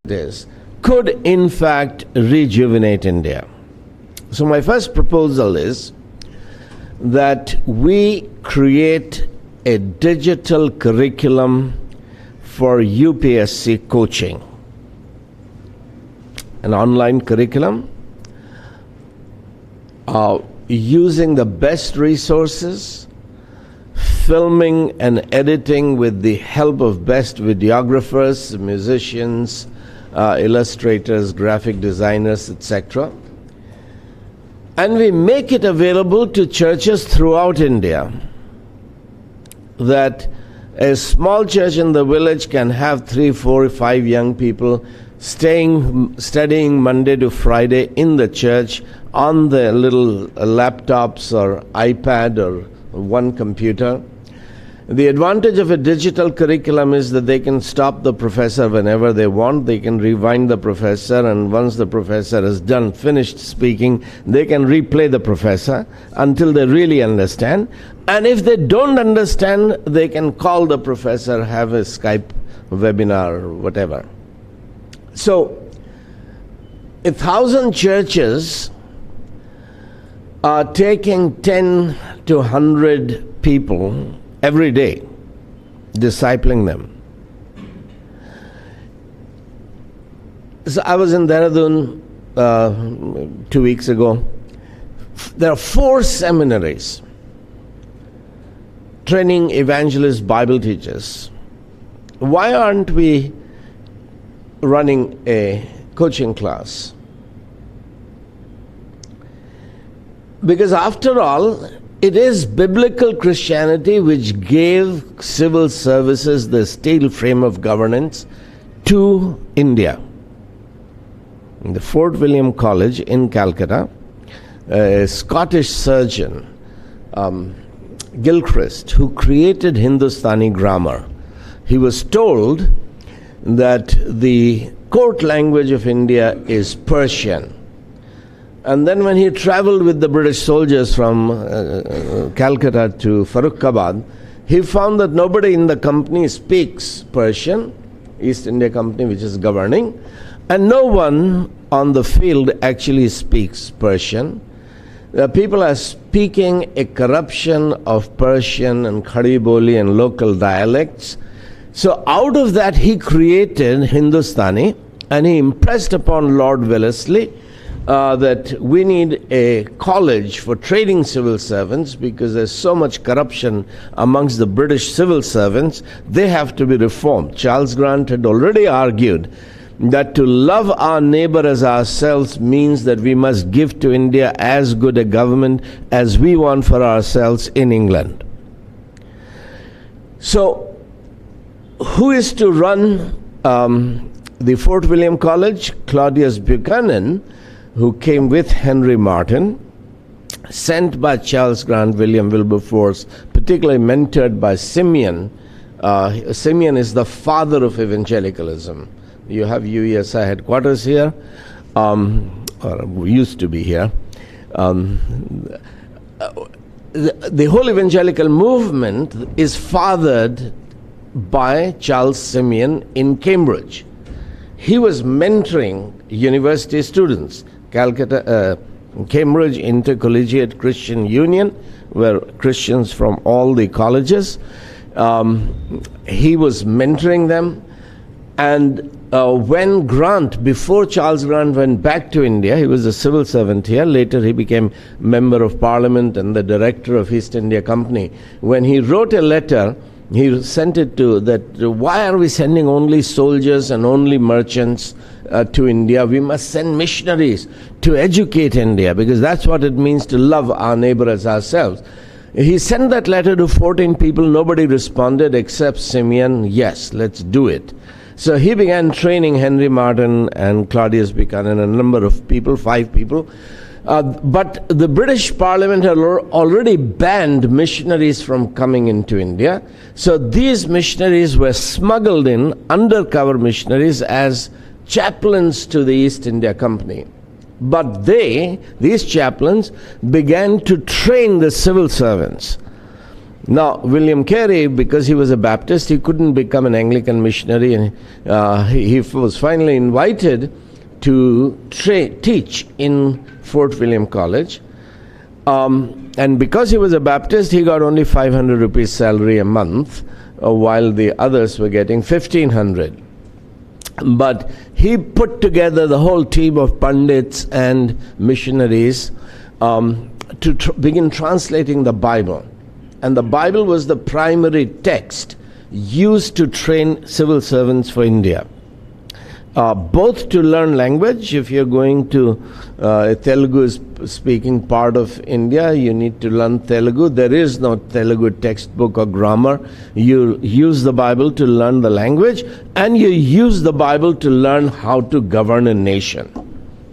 this could in fact rejuvenate India. So my first proposal is that we create a digital curriculum for UPSC coaching, an online curriculum using the best resources, filming and editing with the help of best videographers, musicians, illustrators, graphic designers, etc. And we make it available to churches throughout India, that a small church in the village can have 3, 4, 5 young people studying Monday to Friday in the church on their little laptops or iPad or one computer. The advantage of a digital curriculum is that they can stop the professor whenever they want. They can rewind the professor, and once the professor is finished speaking, they can replay the professor until they really understand. And if they don't understand, they can call the professor, have a Skype webinar or whatever. So 1,000 churches are taking 10 to 100 people every day, discipling them. So I was in Dehradun 2 weeks ago. There are 4 seminaries training evangelist Bible teachers. Why aren't we running a coaching class? Because after all, it is biblical Christianity which gave civil services the steel frame of governance to India. In the Fort William College in Calcutta, a Scottish surgeon, Gilchrist, who created Hindustani grammar, he was told that the court language of India is Persian. And then when he traveled with the British soldiers from Calcutta to Farrukhabad, he found that nobody in the company speaks Persian, East India Company, which is governing, and no one on the field actually speaks Persian. People are speaking a corruption of Persian and Khadi Boli and local dialects. So out of that he created Hindustani, and he impressed upon Lord Wellesley that we need a college for training civil servants, because there's so much corruption amongst the British civil servants. They have to be reformed. Charles Grant had already argued that to love our neighbor as ourselves means that we must give to India as good a government as we want for ourselves in England. So who is to run the Fort William College? Claudius Buchanan, who came with Henry Martyn, sent by Charles Grant, William Wilberforce, particularly mentored by Simeon. Simeon is the father of evangelicalism. You have UESI headquarters here, or used to be here. The whole evangelical movement is fathered by Charles Simeon in Cambridge. He was mentoring university students. Cambridge Intercollegiate Christian Union, where Christians from all the colleges. He was mentoring them. And when Grant, before Charles Grant went back to India, he was a civil servant here. Later he became Member of Parliament and the Director of East India Company. When he wrote a letter, he sent it to that, why are we sending only soldiers and only merchants to India? We must send missionaries to educate India, because that's what it means to love our neighbor as ourselves. He sent that letter to 14 people. Nobody responded except Simeon. Yes, let's do it. So he began training Henry Martyn and Claudius Buchanan, a number of people, 5 people. But the British Parliament had already banned missionaries from coming into India. So these missionaries were smuggled in, undercover missionaries, as chaplains to the East India Company. But these chaplains, began to train the civil servants. Now, William Carey, because he was a Baptist, he couldn't become an Anglican missionary, and he was finally invited to teach in Fort William College. And because he was a Baptist, he got only 500 rupees salary a month, while the others were getting 1,500. But he put together the whole team of pundits and missionaries to begin translating the Bible. And the Bible was the primary text used to train civil servants for India. Both to learn language. If you're going to a Telugu-speaking part of India, you need to learn Telugu. There is no Telugu textbook or grammar. You use the Bible to learn the language, and you use the Bible to learn how to govern a nation.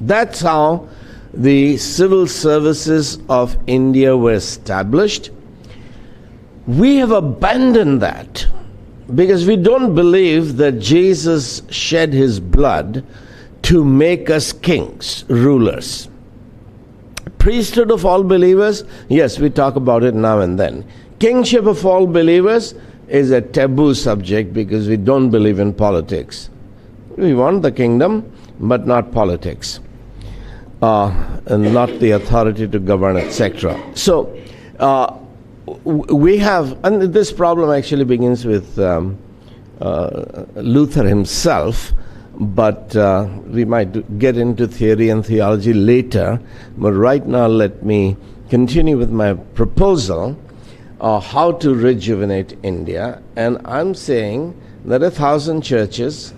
That's how the civil services of India were established. We have abandoned that because we don't believe that Jesus shed his blood to make us kings, rulers. Priesthood of all believers, yes, we talk about it now and then. Kingship of all believers is a taboo subject because we don't believe in politics. We want the kingdom, but not politics, and not the authority to govern, etc. So, we have, and this problem actually begins with Luther himself, but we might get into theory and theology later. But right now, let me continue with my proposal, how to rejuvenate India. And I'm saying that 1,000 churches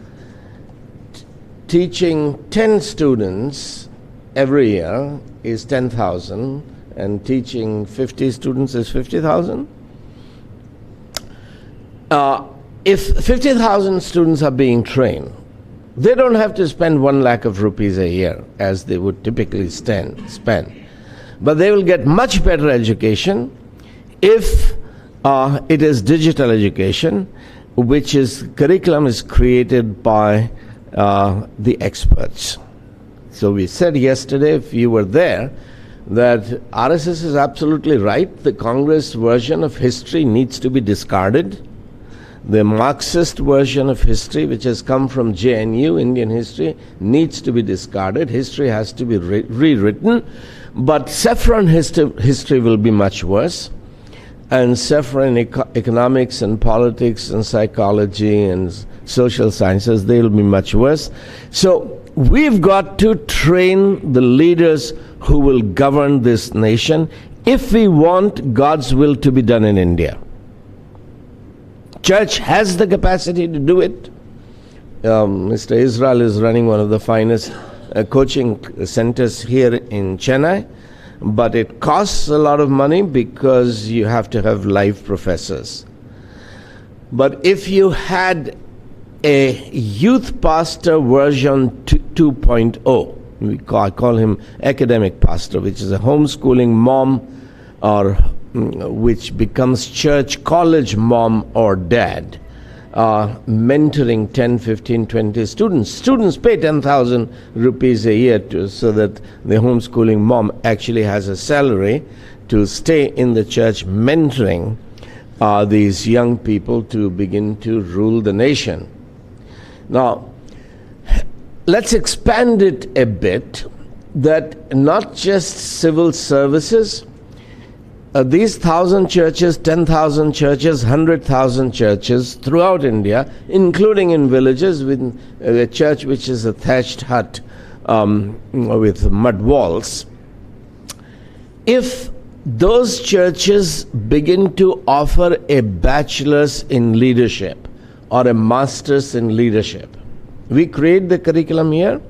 teaching 10 students every year is 10,000. And teaching 50 students is 50,000. If 50,000 students are being trained, they don't have to spend 1 lakh of rupees a year as they would typically spend. But they will get much better education if it is digital education, which is curriculum is created by the experts. So we said yesterday, if you were there, that RSS is absolutely right. The Congress version of history needs to be discarded. The Marxist version of history, which has come from JNU, Indian history, needs to be discarded. History has to be rewritten. But saffron history will be much worse. And saffron economics and politics and psychology and social sciences, they will be much worse. So we've got to train the leaders who will govern this nation if we want God's will to be done in India. Church has the capacity to do it. Mr. Israel is running one of the finest coaching centers here in Chennai, but it costs a lot of money because you have to have live professors. But if you had a youth pastor version 2.0, I call him academic pastor, which is a homeschooling mom or which becomes church college mom or dad, mentoring 10, 15, 20 students. Students pay 10,000 rupees a year so that the homeschooling mom actually has a salary to stay in the church mentoring these young people to begin to rule the nation. Now, let's expand it a bit, that not just civil services, these 1,000 churches, 10,000 churches, 100,000 churches throughout India, including in villages, with a church which is a thatched hut with mud walls. If those churches begin to offer a bachelor's in leadership or a master's in leadership, we create the curriculum here,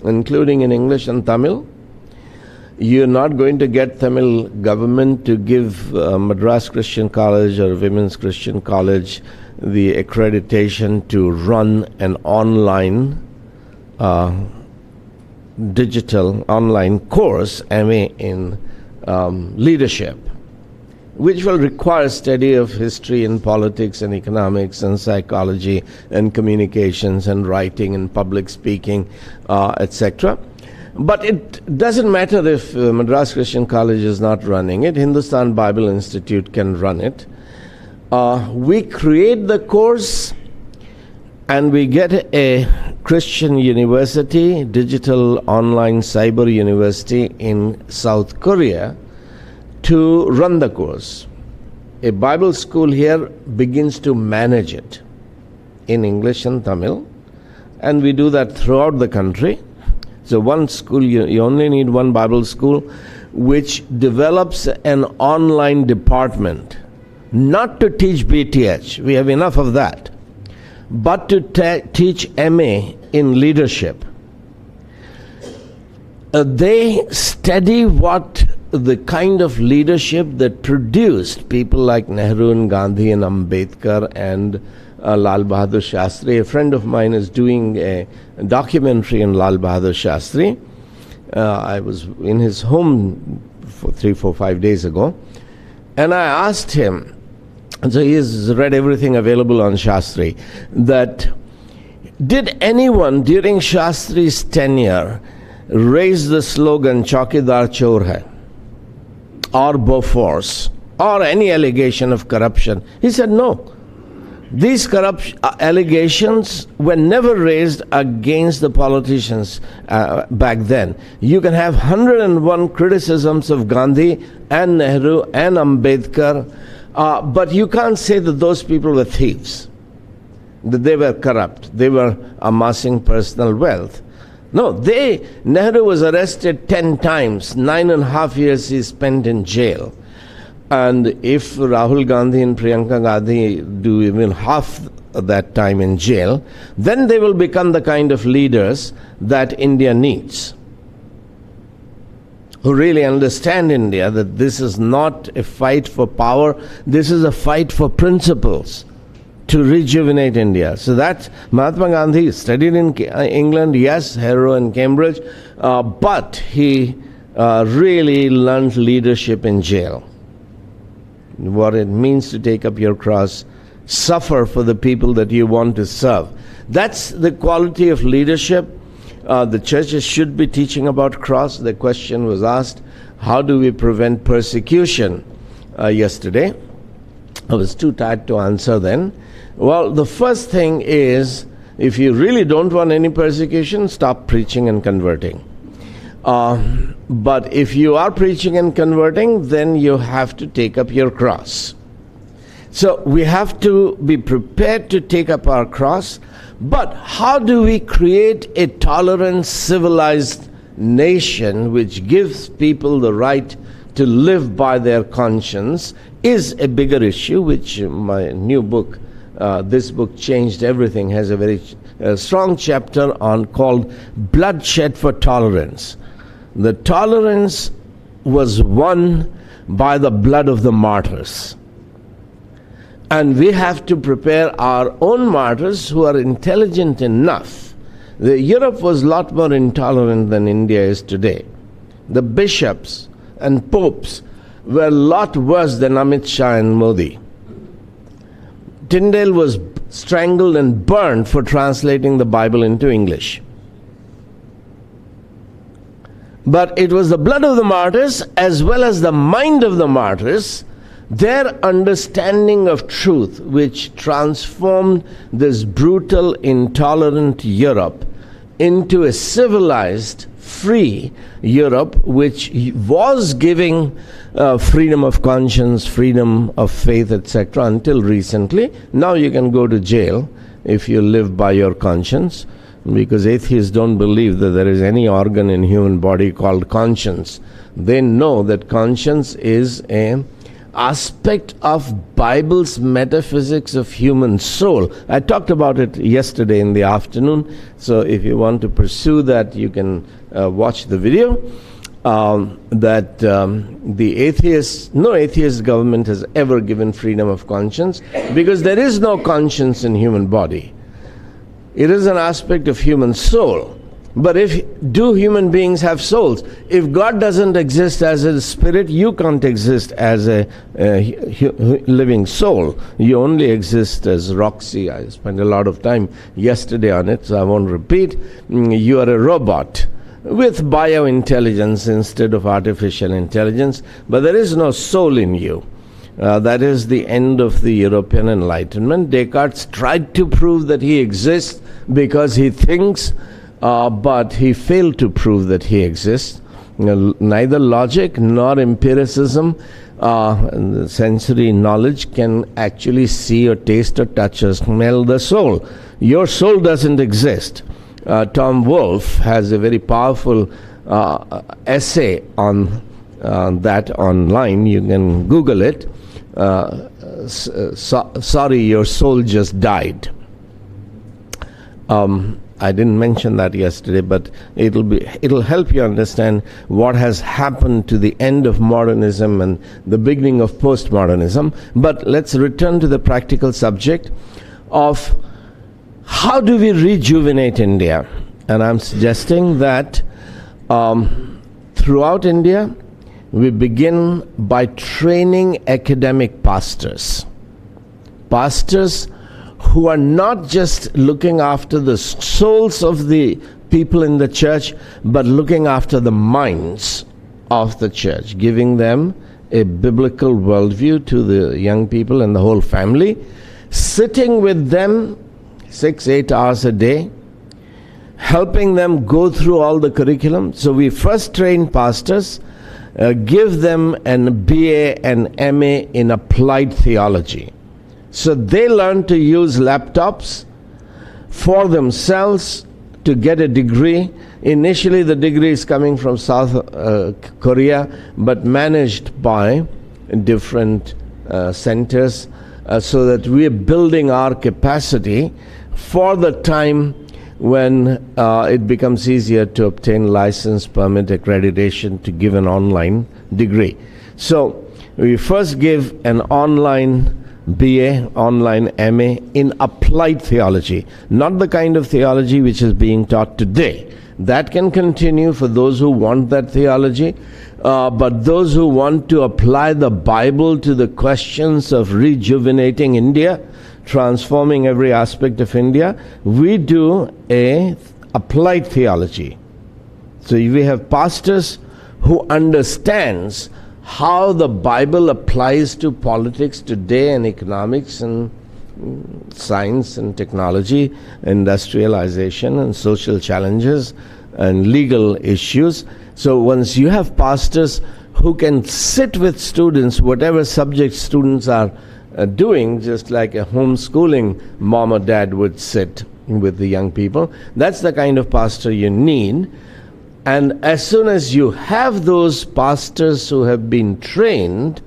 including in English and Tamil. You're not going to get Tamil government to give Madras Christian College or Women's Christian College the accreditation to run an online digital online course, MA in leadership, which will require study of history and politics and economics and psychology and communications and writing and public speaking, etc. But it doesn't matter if Madras Christian College is not running it. Hindustan Bible Institute can run it. We create the course and we get a Christian university, digital online cyber university in South Korea to run the course. A Bible school here begins to manage it in English and Tamil, and we do that throughout the country. So one school, you only need one Bible school which develops an online department, not to teach BTH, we have enough of that, but to teach MA in leadership. They study what the kind of leadership that produced people like Nehru and Gandhi and Ambedkar and Lal Bahadur Shastri. A friend of mine is doing a documentary on Lal Bahadur Shastri. I was in his home for 3, 4, 5 days ago, and I asked him, and so he has read everything available on Shastri, that did anyone during Shastri's tenure raise the slogan Chaukidar Chor Hai, or Bofors, or any allegation of corruption? He said no. These allegations were never raised against the politicians back then. You can have 101 criticisms of Gandhi and Nehru and Ambedkar, but you can't say that those people were thieves, that they were corrupt, they were amassing personal wealth. No, Nehru was arrested 10 times, 9.5 years he spent in jail. And if Rahul Gandhi and Priyanka Gandhi do even half that time in jail, then they will become the kind of leaders that India needs, who really understand India, that this is not a fight for power, this is a fight for principles to rejuvenate India. So that Mahatma Gandhi studied in England, yes, Harrow and Cambridge, but he really learned leadership in jail. What it means to take up your cross, suffer for the people that you want to serve. That's the quality of leadership. The churches should be teaching about cross. The question was asked, how do we prevent persecution yesterday? I was too tired to answer then. Well, the first thing is, if you really don't want any persecution, stop preaching and converting. But if you are preaching and converting, then you have to take up your cross. So we have to be prepared to take up our cross. But how do we create a tolerant, civilized nation which gives people the right to live by their conscience is a bigger issue, which my new book, this book Changed Everything, has a very strong chapter on called Bloodshed for Tolerance. The tolerance was won by the blood of the martyrs. And we have to prepare our own martyrs who are intelligent enough. Europe was a lot more intolerant than India is today. The bishops and popes were a lot worse than Amit Shah and Modi. Tyndale was strangled and burned for translating the Bible into English. But it was the blood of the martyrs as well as the mind of the martyrs, their understanding of truth, which transformed this brutal, intolerant Europe into a civilized, free Europe, which was giving freedom of conscience, freedom of faith, etc. until recently. Now you can go to jail if you live by your conscience, because atheists don't believe that there is any organ in human body called conscience. They know that conscience is an aspect of Bible's metaphysics of human soul. I talked about it yesterday in the afternoon, so if you want to pursue that, you can watch the video. No atheist government has ever given freedom of conscience, because there is no conscience in human body. It is an aspect of human soul. But do human beings have souls? If God doesn't exist as a spirit, you can't exist as a living soul. You only exist as Roxy. I spent a lot of time yesterday on it, so I won't repeat. You are a robot. with biointelligence instead of artificial intelligence, but there is no soul in you. That is the end of the European Enlightenment. Descartes tried to prove that he exists because he thinks, but he failed to prove that he exists. Neither logic nor empiricism, sensory knowledge, can actually see or taste or touch or smell the soul. Your soul doesn't exist. Tom Wolfe has a very powerful essay on that online. You can Google it. Sorry, your soul just died. I didn't mention that yesterday, but it'll help you understand what has happened to the end of modernism and the beginning of postmodernism. But let's return to the practical subject of how do we rejuvenate India? And I'm suggesting that throughout India, we begin by training academic pastors. Pastors who are not just looking after the souls of the people in the church, but looking after the minds of the church, giving them a biblical worldview to the young people and the whole family, sitting with them 6-8 hours a day, helping them go through all the curriculum. So we first train pastors, give them an BA and MA in applied theology. So they learn to use laptops for themselves to get a degree. Initially the degree is coming from South Korea, but managed by different centers, so that we are building our capacity for the time when it becomes easier to obtain license, permit, accreditation to give an online degree. So we first give an online BA, online MA in applied theology, not the kind of theology which is being taught today. That can continue for those who want that theology, but those who want to apply the Bible to the questions of rejuvenating India, transforming every aspect of India, we do a applied theology. So we have pastors who understands how the Bible applies to politics today and economics and science and technology, industrialization and social challenges and legal issues. So once you have pastors who can sit with students, whatever subject students are doing, just like a homeschooling mom or dad would sit with the young people, that's the kind of pastor you need. And as soon as you have those pastors who have been trained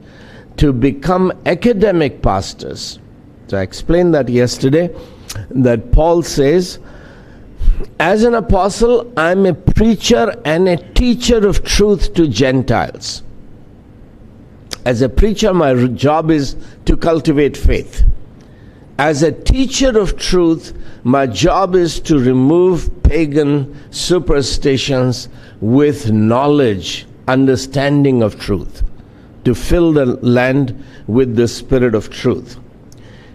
to become academic pastors, so I explained that yesterday, that Paul says, as an apostle, I'm a preacher and a teacher of truth to Gentiles. As a preacher, my job is to cultivate faith. As a teacher of truth, my job is to remove pagan superstitions with knowledge, understanding of truth, to fill the land with the spirit of truth.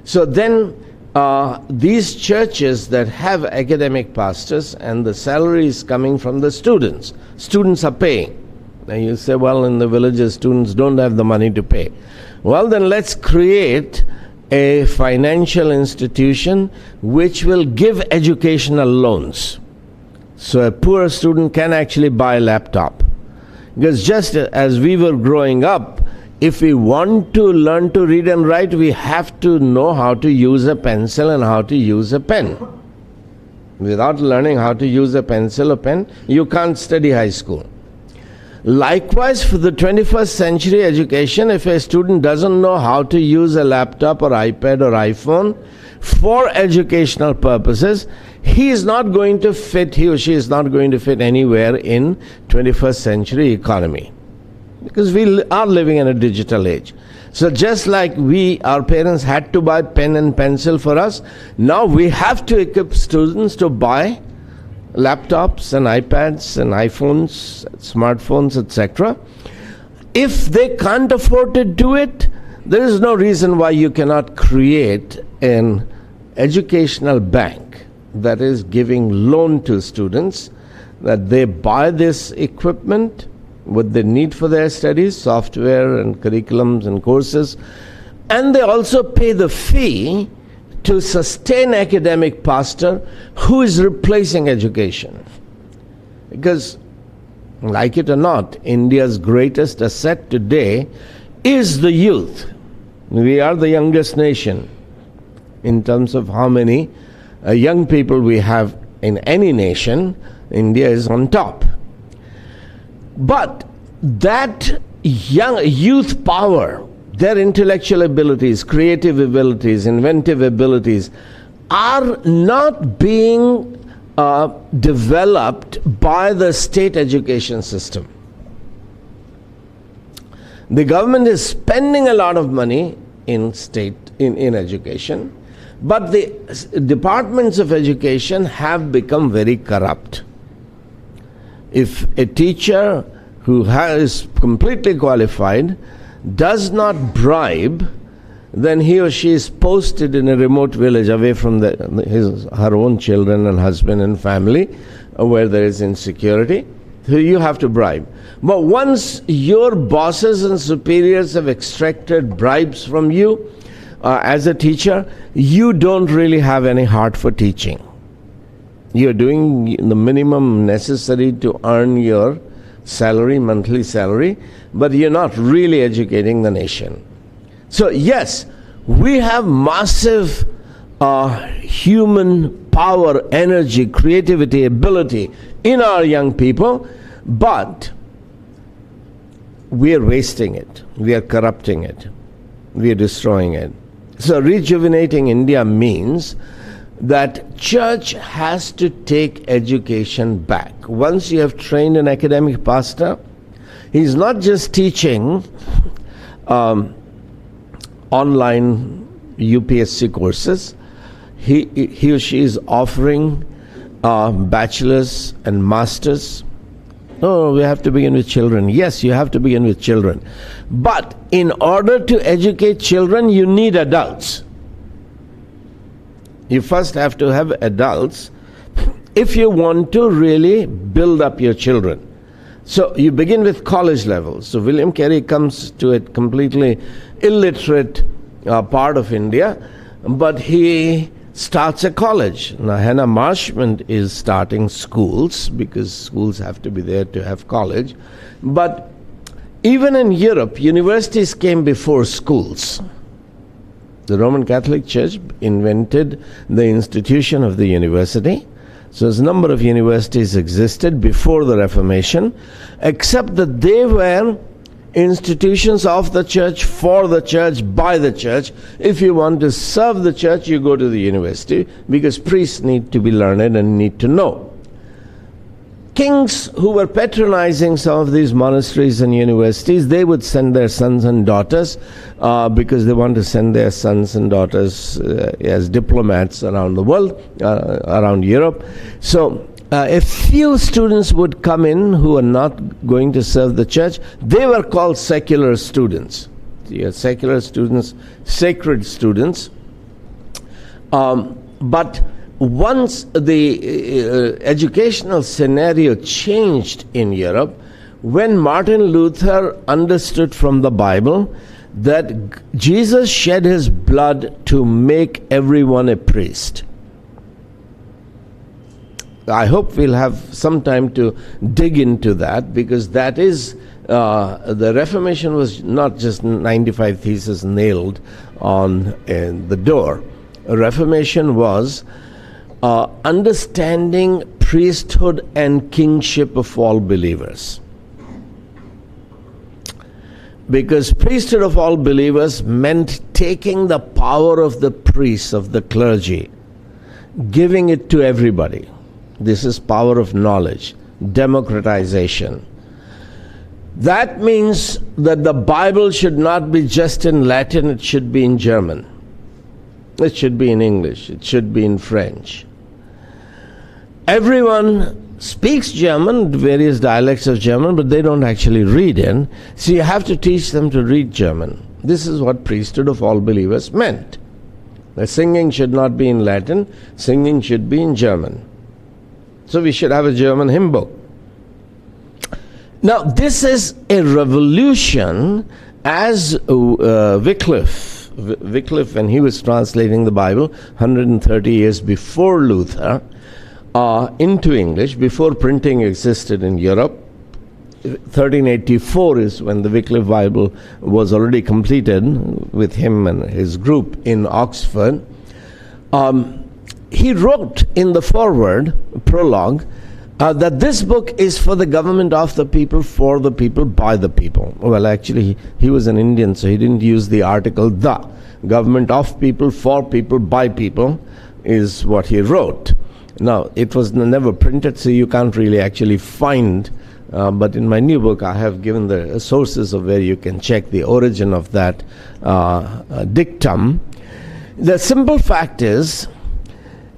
So then these churches that have academic pastors, and the salary is coming from the students. Students are paying. Now you say, well, in the villages, students don't have the money to pay. Well, then let's create a financial institution which will give educational loans. So a poor student can actually buy a laptop. Because just as we were growing up, if we want to learn to read and write, we have to know how to use a pencil and how to use a pen. Without learning how to use a pencil or pen, you can't study high school. Likewise, for the 21st century education, if a student doesn't know how to use a laptop or iPad or iPhone for educational purposes, he or she is not going to fit anywhere in 21st century economy. Because we are living in a digital age. So just like our parents had to buy pen and pencil for us, now we have to equip students to buy laptops and iPads and iPhones, smartphones, etc. If they can't afford to do it, there is no reason why you cannot create an educational bank that is giving loan to students that they buy this equipment, what they need for their studies, software and curriculums and courses, and they also pay the fee to sustain academic pastor who is replacing education. Because, like it or not, India's greatest asset today is the youth. We are the youngest nation in terms of how many young people we have in any nation. India is on top. But that young youth power, their intellectual abilities, creative abilities, inventive abilities, are not being developed by the state education system. The government is spending a lot of money in education, but the departments of education have become very corrupt. If a teacher who is completely qualified does not bribe, then he or she is posted in a remote village away from her own children and husband and family, where there is insecurity. So you have to bribe. But once your bosses and superiors have extracted bribes from you as a teacher, you don't really have any heart for teaching. You're doing the minimum necessary to earn your salary, monthly salary, but you're not really educating the nation. So yes, we have massive human power, energy, creativity, ability in our young people, but we are wasting it. We are corrupting it. We are destroying it. So rejuvenating India means that church has to take education back. Once you have trained an academic pastor, he's not just teaching online UPSC courses. He or she is offering bachelor's and master's. No, we have to begin with children. Yes, you have to begin with children. But in order to educate children, you need adults. You first have to have adults if you want to really build up your children. So you begin with college level. So William Carey comes to a completely illiterate part of India, but he starts a college. Now Hannah Marshman is starting schools because schools have to be there to have college. But even in Europe, universities came before schools. The Roman Catholic Church invented the institution of the university. So a number of universities existed before the Reformation, except that they were institutions of the church, for the church, by the church. If you want to serve the church, you go to the university, because priests need to be learned and need to know. Kings who were patronizing some of these monasteries and universities, they would send their sons and daughters because they want to send their sons and daughters as diplomats around the world, around Europe. So a few students would come in who are not going to serve the church. They were called secular students. Secular students, sacred students. But once the educational scenario changed in Europe, when Martin Luther understood from the Bible that Jesus shed his blood to make everyone a priest. I hope we'll have some time to dig into that, because that is, the Reformation was not just 95 theses nailed on the door. Reformation was understanding priesthood and kingship of all believers. Because priesthood of all believers meant taking the power of the priests, of the clergy, giving it to everybody. This is power of knowledge, democratization. That means that the Bible should not be just in Latin, it should be in German. It should be in English, it should be in French. Everyone speaks German, various dialects of German, but they don't actually read in. So you have to teach them to read German. This is what priesthood of all believers meant. The singing should not be in Latin, singing should be in German. So we should have a German hymn book. Now, this is a revolution, as Wycliffe, when he was translating the Bible 130 years before Luther into English, before printing existed in Europe. 1384 is when the Wycliffe Bible was already completed with him and his group in Oxford. He wrote in the foreword, prologue, that this book is for the government of the people, for the people, by the people. Well, actually, he was an Indian, so he didn't use the article the. Government of people, for people, by people is what he wrote. Now, it was never printed, so you can't really actually find, but in my new book, I have given the sources of where you can check the origin of that dictum. The simple fact is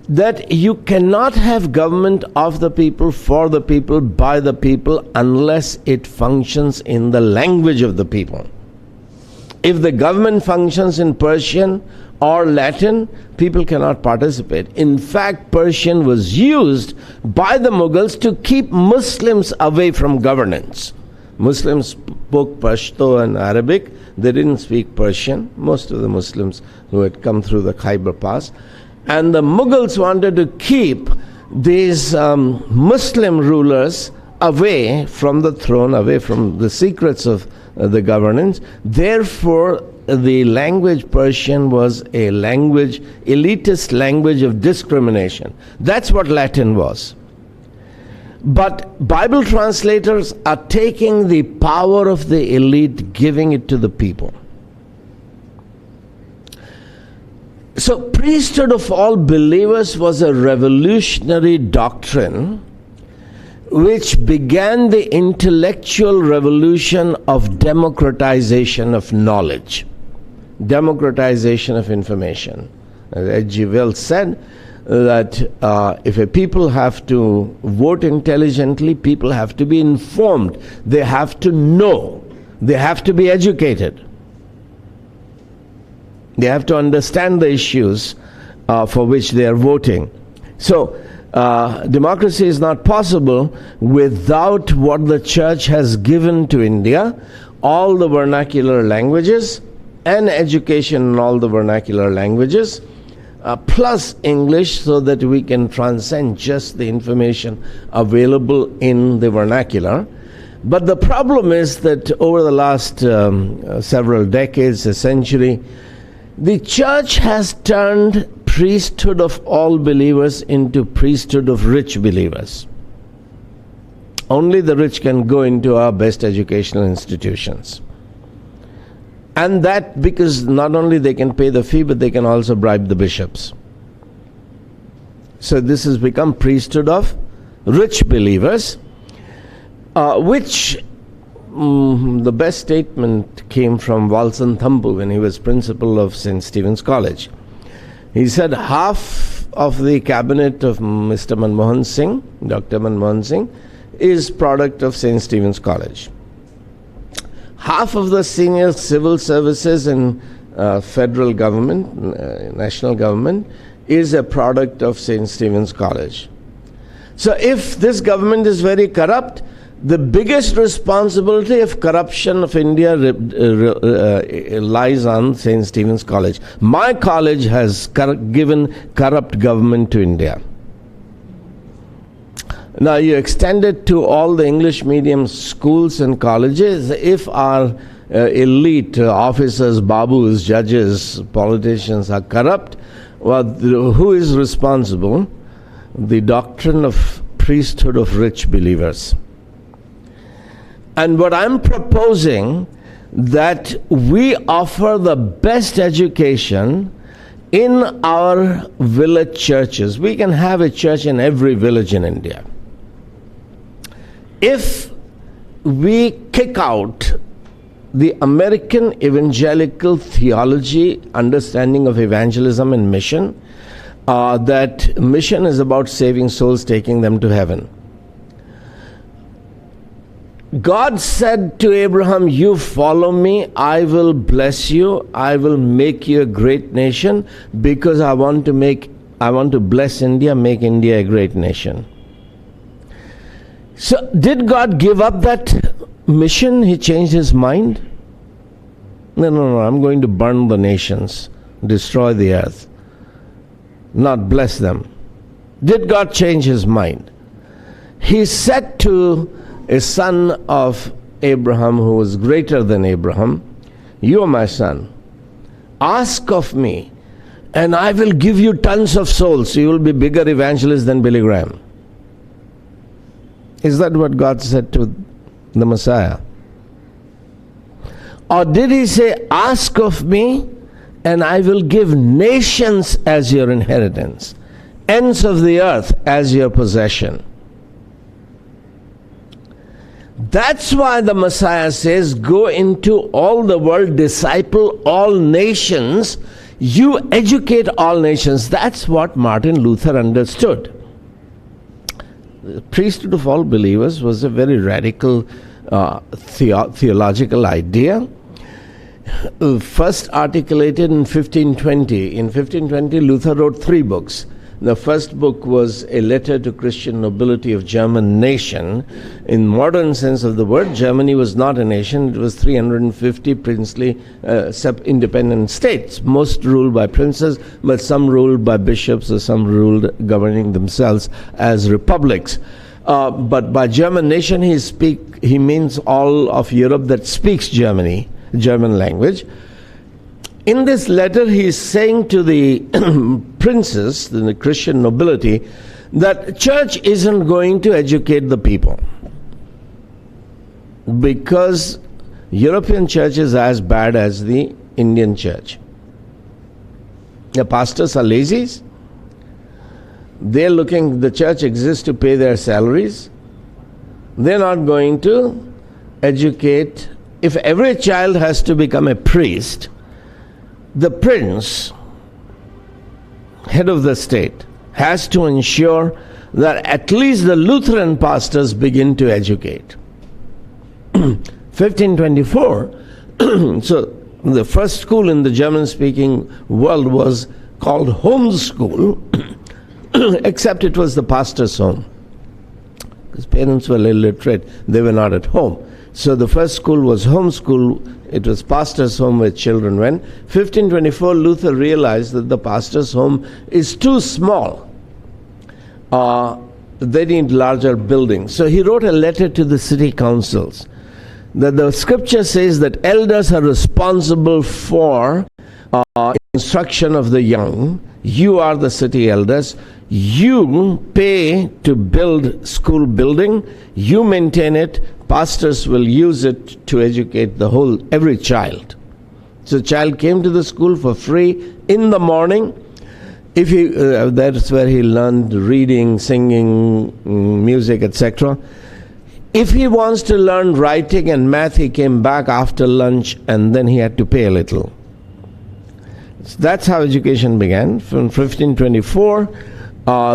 that you cannot have government of the people, for the people, by the people, unless it functions in the language of the people. If the government functions in Persian or Latin, people cannot participate. In fact, Persian was used by the Mughals to keep Muslims away from governance. Muslims spoke Pashto and Arabic. They didn't speak Persian, most of the Muslims who had come through the Khyber Pass. And the Mughals wanted to keep these Muslim rulers away from the throne, away from the secrets of the governance. Therefore, the language Persian was a language, elitist language of discrimination. That's what Latin was. But Bible translators are taking the power of the elite, giving it to the people. So, priesthood of all believers was a revolutionary doctrine which began the intellectual revolution of democratization of knowledge, democratization of information. As H.G. Wells said, that if a people have to vote intelligently, people have to be informed, they have to know, they have to be educated. They have to understand the issues for which they are voting. So, democracy is not possible without what the church has given to India, all the vernacular languages and education in all the vernacular languages, plus English, so that we can transcend just the information available in the vernacular. But the problem is that over the last several decades, a century, the church has turned priesthood of all believers into priesthood of rich believers. Only the rich can go into our best educational institutions. And that because not only they can pay the fee, but they can also bribe the bishops. So this has become priesthood of rich believers, which the best statement came from Walsan Thampu when he was principal of St. Stephen's College. He said half of the cabinet of Mr. Manmohan Singh, Dr. Manmohan Singh, is product of St. Stephen's College. Half of the senior civil services in federal government, national government, is a product of St. Stephen's College. So if this government is very corrupt, the biggest responsibility of corruption of India lies on St. Stephen's College. My college has given corrupt government to India. Now you extend it to all the English medium schools and colleges. If our elite officers, babus, judges, politicians are corrupt, well, who is responsible? The doctrine of priesthood of rich believers. And what I'm proposing, that we offer the best education in our village churches. We can have a church in every village in India. If we kick out the American evangelical theology, understanding of evangelism and mission, that mission is about saving souls, taking them to heaven. God said to Abraham, you follow me, I will bless you, I will make you a great nation, because I want to bless India, make India a great nation. So, did God give up that mission? He changed his mind? No, I'm going to burn the nations, destroy the earth, not bless them. Did God change his mind? He said to a son of Abraham who was greater than Abraham, "You are my son. Ask of me, and I will give you tons of souls. You will be bigger evangelist than Billy Graham." Is that what God said to the Messiah? Or did he say, "Ask of me, and I will give nations as your inheritance, ends of the earth as your possession"? That's why the Messiah says, "Go into all the world, disciple all nations, you educate all nations." That's what Martin Luther understood. The priesthood of all believers was a very radical theological idea. First articulated in 1520. In 1520, Luther wrote 3 books. The first book was a letter to Christian nobility of German nation. In modern sense of the word, Germany was not a nation. It was 350 princely independent states, most ruled by princes, but some ruled by bishops, or some ruled governing themselves as republics. But by German nation, he means all of Europe that speaks German language. In this letter, he is saying to the princes, the Christian nobility, that church isn't going to educate the people, because European church is as bad as the Indian church. The pastors are lazy. The church exists to pay their salaries. They're not going to educate. If every child has to become a priest, the prince, head of the state, has to ensure that at least the Lutheran pastors begin to educate. 1524, so the first school in the German-speaking world was called home school, except it was the pastor's home. Because parents were illiterate, they were not at home. So the first school was home school. It was pastor's home where children went. 1524, Luther realized that the pastor's home is too small. They need larger buildings. So he wrote a letter to the city councils that the scripture says that elders are responsible for instruction of the young. You are the city elders. You pay to build school building. You maintain it. Pastors will use it to educate every child. So child came to the school for free in the morning. That's where he learned reading, singing, music, etc. If he wants to learn writing and math, he came back after lunch, and then he had to pay a little. So that's how education began. From 1524,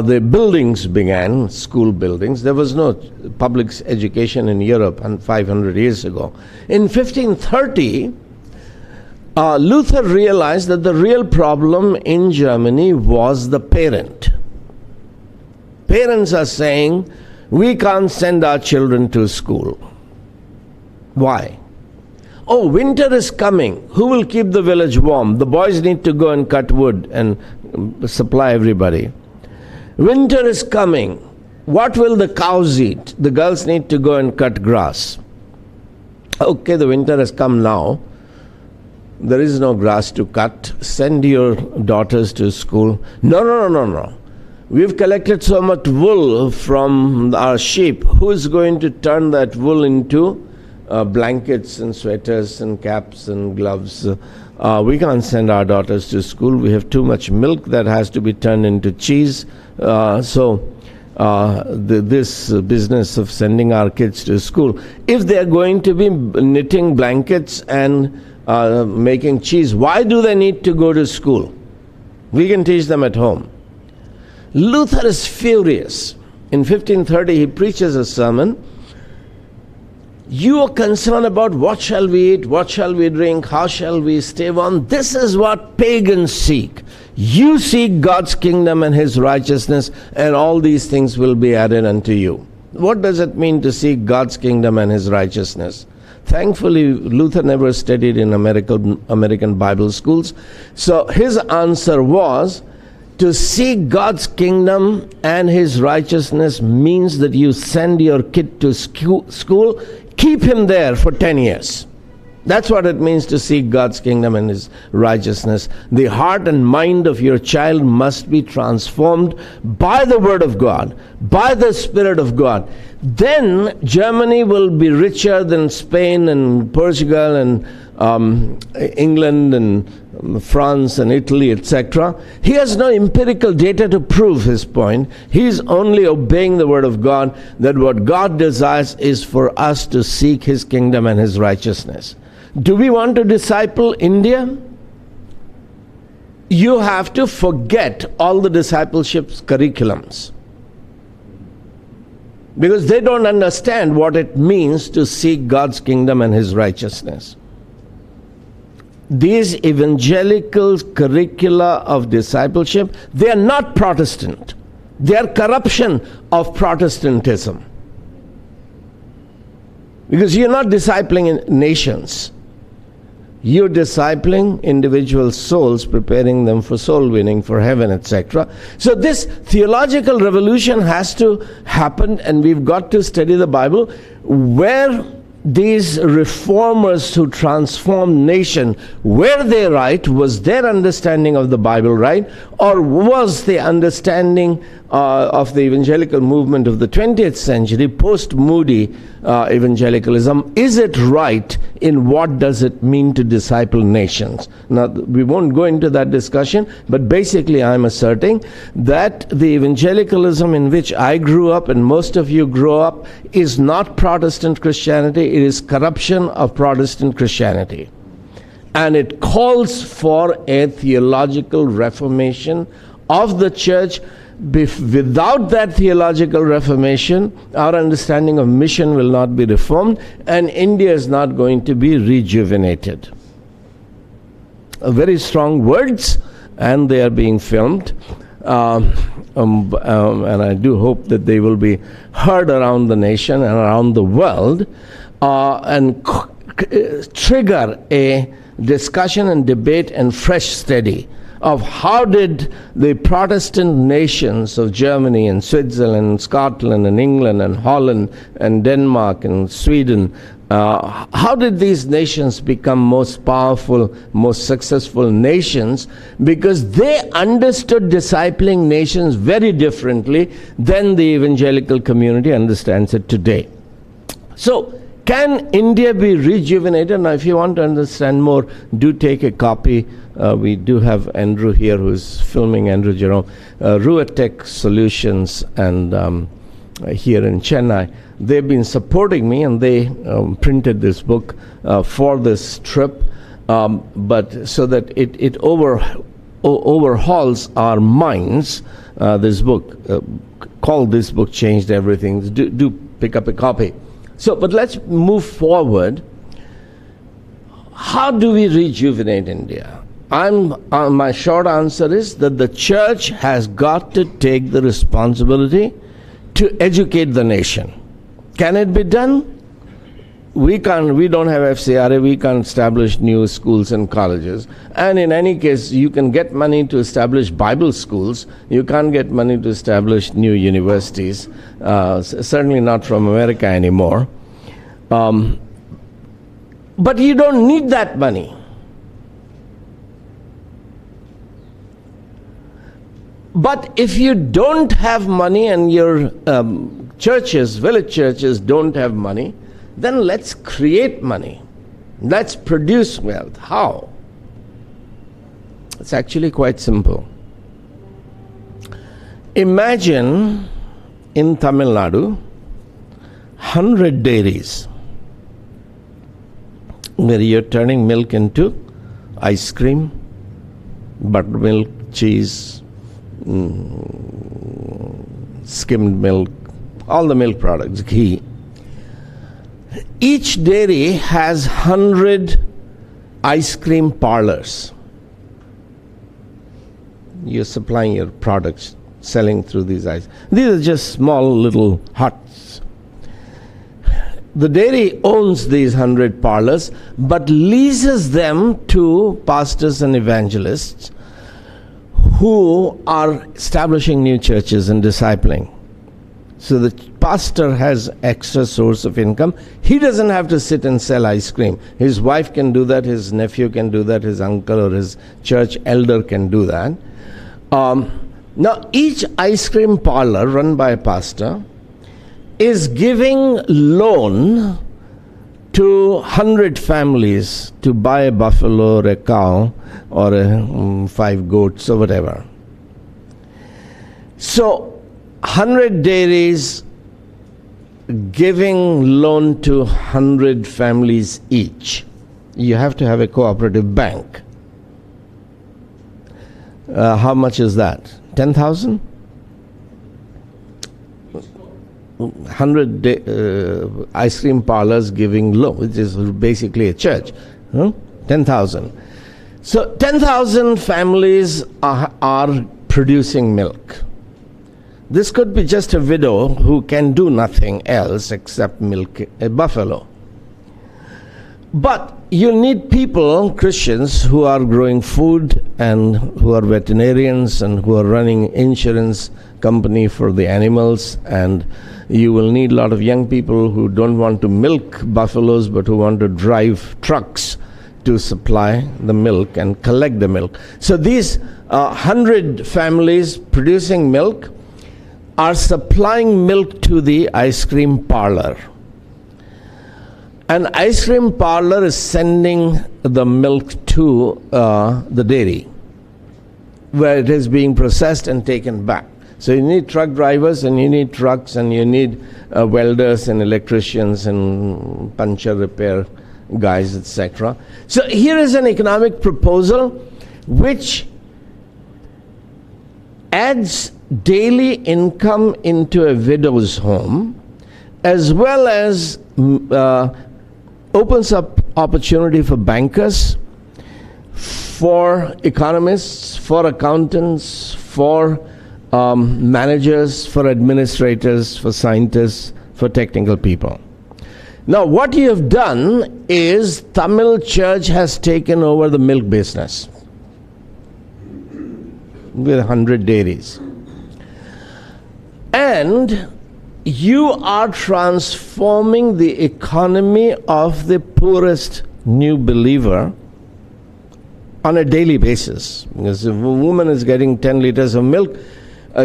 the buildings began, school buildings. There was no public education in Europe 500 years ago. In 1530, Luther realized that the real problem in Germany was the parent. Parents are saying, we can't send our children to school. Why? Oh, winter is coming. Who will keep the village warm? The boys need to go and cut wood and supply everybody. Winter is coming. What will the cows eat? The girls need to go and cut grass. Okay, the winter has come now. There is no grass to cut. Send your daughters to school. No. We've collected so much wool from our sheep. Who is going to turn that wool into blankets and sweaters and caps and gloves? We can't send our daughters to school. We have too much milk that has to be turned into cheese. This business of sending our kids to school, if they're going to be knitting blankets and making cheese, why do they need to go to school? We can teach them at home. Luther is furious. In 1530, he preaches a sermon. You are concerned about what shall we eat, what shall we drink, how shall we stay warm. This is what pagans seek. You seek God's kingdom and his righteousness, and all these things will be added unto you. What does it mean to seek God's kingdom and his righteousness? Thankfully, Luther never studied in American Bible schools. So his answer was, to seek God's kingdom and his righteousness means that you send your kid to school, keep him there for 10 years. That's what it means to seek God's kingdom and his righteousness. The heart and mind of your child must be transformed by the word of God, by the Spirit of God. Then Germany will be richer than Spain and Portugal and England and France and Italy, etc. He has no empirical data to prove his point. He is only obeying the word of God, that what God desires is for us to seek his kingdom and his righteousness. Do we want to disciple India? You have to forget all the discipleship curriculums, because they don't understand what it means to seek God's kingdom and his righteousness. These evangelical curricula of discipleship, they are not Protestant. They are corruption of Protestantism. Because you're not discipling nations. You're discipling individual souls, preparing them for soul winning, for heaven, etc. So this theological revolution has to happen, and we've got to study the Bible. Where these reformers who transformed nation, were they right? Was their understanding of the Bible right? Or was the understanding of the evangelical movement of the 20th century, post-Moody evangelicalism, is it right in what does it mean to disciple nations? Now, we won't go into that discussion, but basically I'm asserting that the evangelicalism in which I grew up and most of you grew up is not Protestant Christianity. It is corruption of Protestant Christianity. And it calls for a theological reformation of the church. Without that theological reformation, our understanding of mission will not be reformed, and India is not going to be rejuvenated. Very strong words, and they are being filmed. And I do hope that they will be heard around the nation and around the world, and trigger a discussion and debate and fresh study of how did the Protestant nations of Germany and Switzerland and Scotland and England and Holland and Denmark and Sweden, how did these nations become most powerful, most successful nations? Because they understood discipling nations very differently than the evangelical community understands it today. So, can India be rejuvenated? Now, if you want to understand more, do take a copy. We do have Andrew here who's filming, Andrew Jerome, Ruah Tech Solutions, and here in Chennai. They've been supporting me, and they printed this book for this trip, but so that it overhauls our minds. This book, called This Book Changed Everything. Do pick up a copy. So, but let's move forward. How do we rejuvenate India? My short answer is that the church has got to take the responsibility to educate the nation. Can it be done? We don't have FCRA, we can't establish new schools and colleges. And in any case, you can get money to establish Bible schools. You can't get money to establish new universities, certainly not from America anymore. But you don't need that money. But if you don't have money and your churches, village churches don't have money, then let's create money. Let's produce wealth. How? It's actually quite simple. Imagine in Tamil Nadu, 100 dairies where you're turning milk into ice cream, buttermilk, cheese, skimmed milk, all the milk products, ghee. Each dairy has 100 ice cream parlors. You're supplying your products, selling through these ice. These are just small little huts. the dairy owns these 100 parlors, but leases them to pastors and evangelists who are establishing new churches and discipling. So the pastor has extra source of income. He doesn't have to sit and sell ice cream. His wife can do that, his nephew can do that, his uncle or his church elder can do that. Now, each ice cream parlor run by a pastor is giving loan to 100 families to buy a buffalo or a cow or 5 goats or whatever. So 100 dairies giving loan to 100 families each. You have to have a cooperative bank. How much is that? 10,000? 100 ice cream parlors giving loan, which is basically a church. 10,000. So 10,000 families are producing milk. This could be just a widow who can do nothing else except milk a buffalo. But you need people, Christians, who are growing food and who are veterinarians and who are running insurance company for the animals, and you will need a lot of young people who don't want to milk buffaloes but who want to drive trucks to supply the milk and collect the milk. So these 100 families producing milk are supplying milk to the ice cream parlor. An ice cream parlor is sending the milk to the dairy, where it is being processed and taken back. So you need truck drivers, and you need trucks, and you need welders and electricians and puncture repair guys, etc. So here is an economic proposal which adds daily income into a widow's home, as well as opens up opportunity for bankers, for economists, for accountants, for managers, for administrators, for scientists, for technical people. Now, what you have done is Tamil church has taken over the milk business with 100 dairies. And you are transforming the economy of the poorest new believer on a daily basis. Because if a woman is getting 10 liters of milk,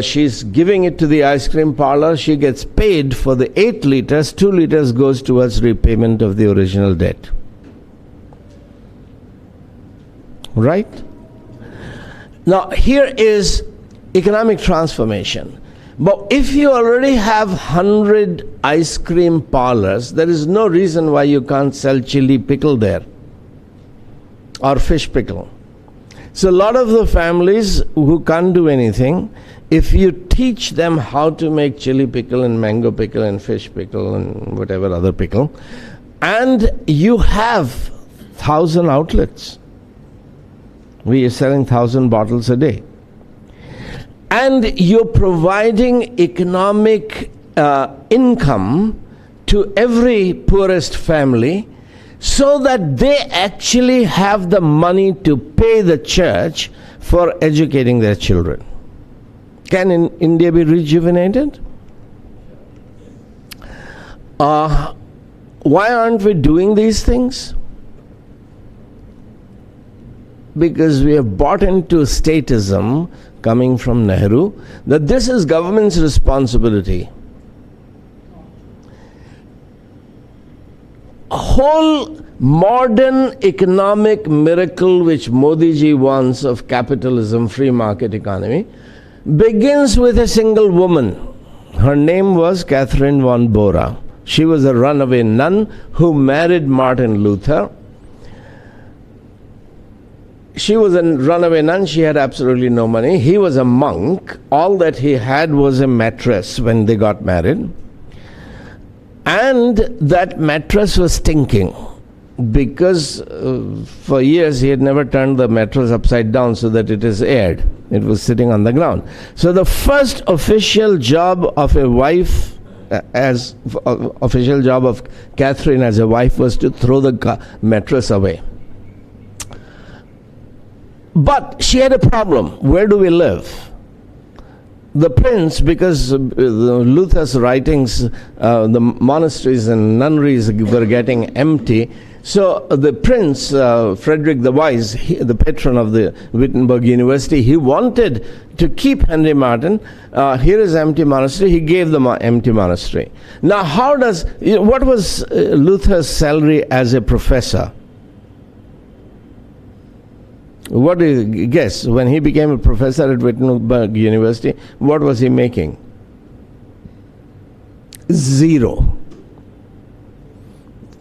she's giving it to the ice cream parlor, she gets paid for the 8 liters, 2 liters goes towards repayment of the original debt. Right? Now, here is economic transformation. But if you already have 100 ice cream parlors, there is no reason why you can't sell chili pickle there or fish pickle. So a lot of the families who can't do anything, if you teach them how to make chili pickle and mango pickle and fish pickle and whatever other pickle, and you have 1,000 outlets. We are selling 1,000 bottles a day. And you're providing economic income to every poorest family so that they actually have the money to pay the church for educating their children. Can India be rejuvenated? Why aren't we doing these things? Because we have bought into statism coming from Nehru, that this is government's responsibility. A whole modern economic miracle which Modi ji wants of capitalism, free market economy, begins with a single woman. Her name was Catherine von Bora. She was a runaway nun who married Martin Luther. She was a runaway nun. She had absolutely no money. He was a monk. All that he had was a mattress when they got married. And that mattress was stinking because for years he had never turned the mattress upside down so that it is aired. It was sitting on the ground. So the first official job of a wife as official job of Catherine as a wife was to throw the mattress away. But she had a problem. Where do we live? The prince, because Luther's writings, the monasteries and nunneries were getting empty, so the prince, Frederick the Wise, the patron of the Wittenberg University, he wanted to keep Henry Martin. Here is empty monastery. He gave the empty monastery. Now, what was Luther's salary as a professor? What do you guess? When he became a professor at Wittenberg University, what was he making? 0.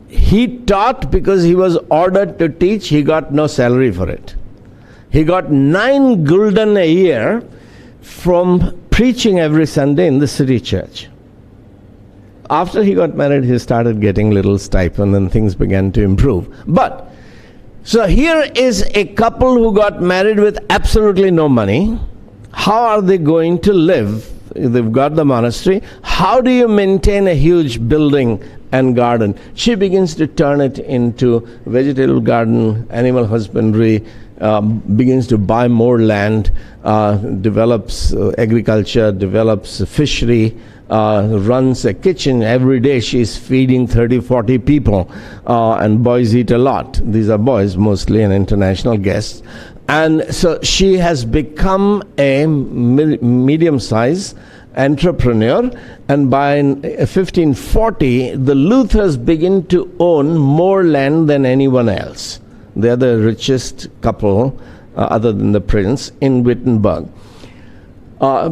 He taught because he was ordered to teach. He got no salary for it. He got 9 gulden a year from preaching every Sunday in the city church. After he got married, he started getting little stipend and things began to improve. But, so here is a couple who got married with absolutely no money. How are they going to live? They've got the monastery. How do you maintain a huge building and garden? She begins to turn it into vegetable garden, animal husbandry, begins to buy more land, develops agriculture, develops fishery, runs a kitchen. Every day she's feeding 30, 40 people, and boys eat a lot. These are boys mostly and international guests. And so she has become a medium-sized entrepreneur, and by 1540 the Luthers begin to own more land than anyone else. They are the richest couple, other than the prince, in Wittenberg,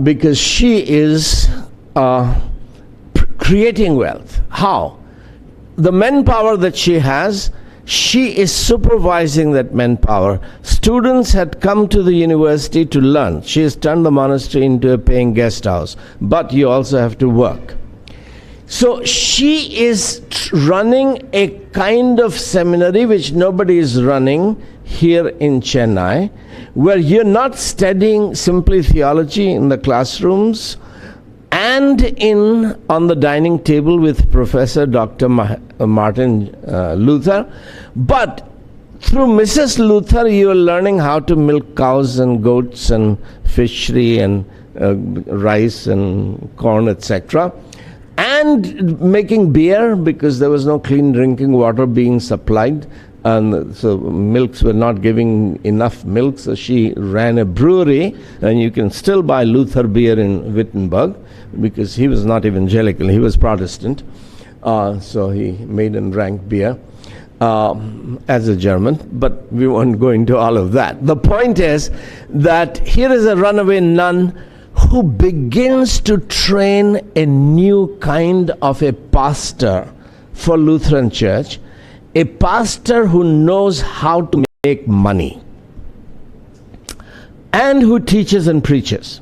because she is creating wealth. How? The manpower that she has, she is supervising that manpower. Students had come to the university to learn. She has turned the monastery into a paying guest house. But you also have to work. So she is running a kind of seminary which nobody is running here in Chennai, where you're not studying simply theology in the classrooms and on the dining table with Professor Dr. Martin Luther, but through Mrs. Luther you are learning how to milk cows and goats and fishery and rice and corn, etc., and making beer, because there was no clean drinking water being supplied, and so milks were not giving enough milk, so she ran a brewery, and you can still buy Luther beer in Wittenberg, because he was not evangelical, he was Protestant, so he made and drank beer as a German, but we won't go into all of that. The point is that here is a runaway nun who begins to train a new kind of a pastor for Lutheran Church, a pastor who knows how to make money and who teaches and preaches.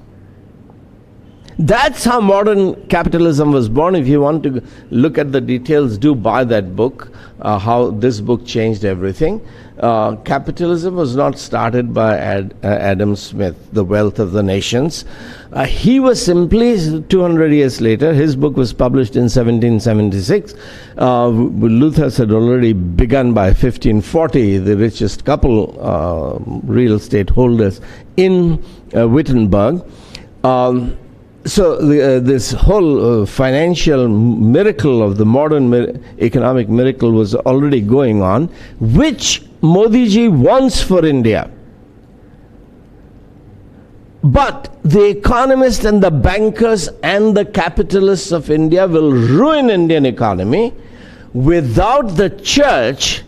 That's how modern capitalism was born. If you want to look at the details, do buy that book, how this book changed everything. Capitalism was not started by Adam Smith, The Wealth of the Nations. He was simply, 200 years later, his book was published in 1776. Luther's had already begun by 1540, the richest couple real estate holders in Wittenberg. So this whole financial miracle of the modern economic miracle was already going on, which Modi ji wants for India. But the economists and the bankers and the capitalists of India will ruin Indian economy without the church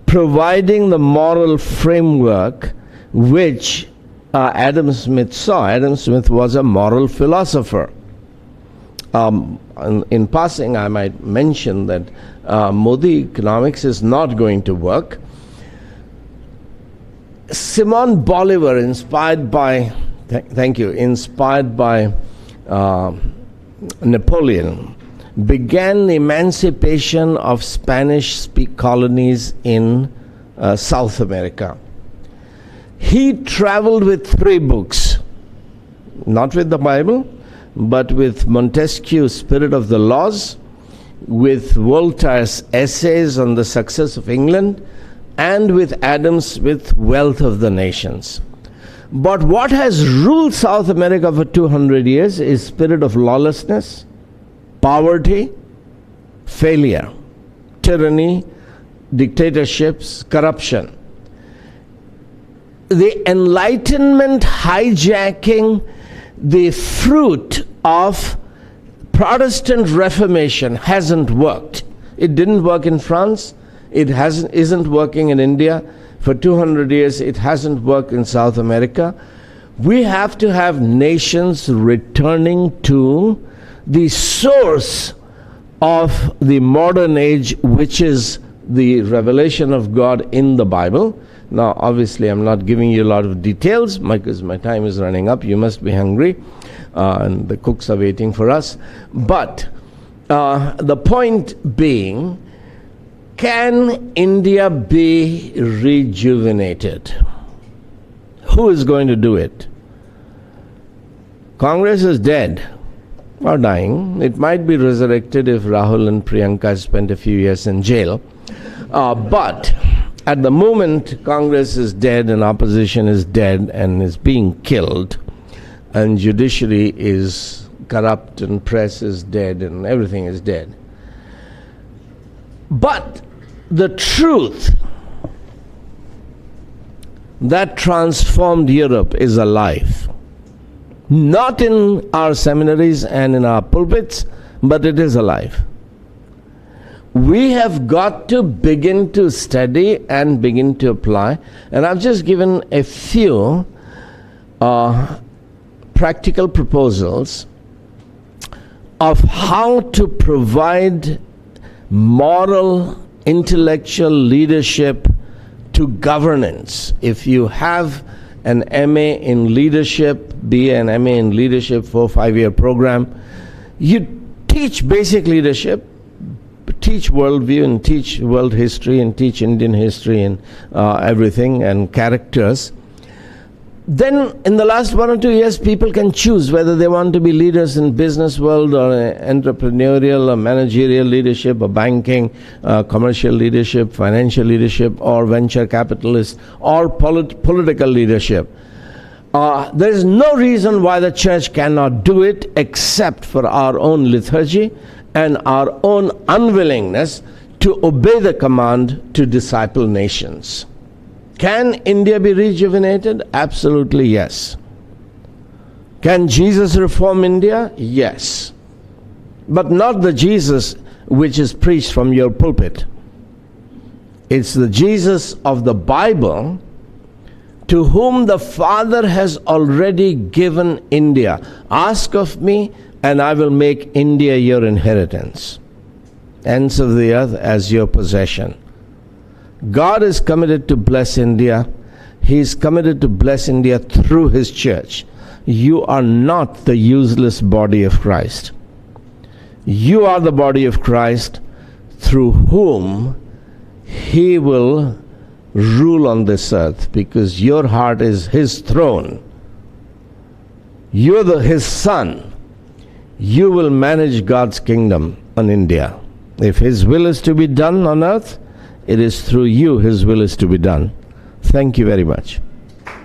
providing the moral framework which Adam Smith saw. Adam Smith was a moral philosopher. In passing, I might mention that Modi economics is not going to work. Simon Bolivar, inspired by Napoleon, began the emancipation of Spanish-speaking colonies in South America. He traveled with 3 books, not with the Bible, but with Montesquieu's Spirit of the Laws, with Voltaire's essays on the success of England, and with Adams with Wealth of the Nations. But what has ruled South America for 200 years is spirit of lawlessness, poverty, failure, tyranny, dictatorships, corruption. The Enlightenment hijacking the fruit of Protestant Reformation hasn't worked. It didn't work in France. It isn't working in India. For 200 years, it hasn't worked in South America. We have to have nations returning to the source of the modern age, which is the revelation of God in the Bible. Now, obviously, I'm not giving you a lot of details because my time is running up. You must be hungry, and the cooks are waiting for us. But the point being, can India be rejuvenated? Who is going to do it? Congress is dead or dying. It might be resurrected if Rahul and Priyanka spent a few years in jail. But at the moment, Congress is dead and opposition is dead and is being killed, and judiciary is corrupt and press is dead and everything is dead. But the truth that transformed Europe is alive. Not in our seminaries and in our pulpits, but it is alive. We have got to begin to study and begin to apply. And I've just given a few practical proposals of how to provide moral, intellectual leadership to governance. If you have an MA in leadership, be an MA in leadership 4-5-year program, you teach basic leadership, teach worldview and teach world history and teach Indian history and everything and characters. Then in the last 1 or 2 years, people can choose whether they want to be leaders in business world or entrepreneurial or managerial leadership or banking, commercial leadership, financial leadership, or venture capitalist or political leadership. There is no reason why the church cannot do it except for our own liturgy and our own unwillingness to obey the command to disciple nations. Can India be rejuvenated? Absolutely yes. Can Jesus reform India? Yes. But not the Jesus which is preached from your pulpit. It's the Jesus of the Bible, to whom the Father has already given India. Ask of me, and I will make India your inheritance, ends of the earth as your possession. God is committed to bless India. He is committed to bless India through His church. You are not the useless body of Christ. You are the body of Christ through whom He will rule on this earth, because your heart is His throne. You're His son. You will manage God's kingdom on India. If His will is to be done on earth, it is through you His will is to be done. Thank you very much. Thank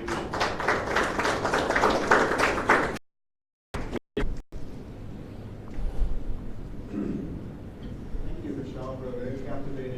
you, Vishal, for a very captivating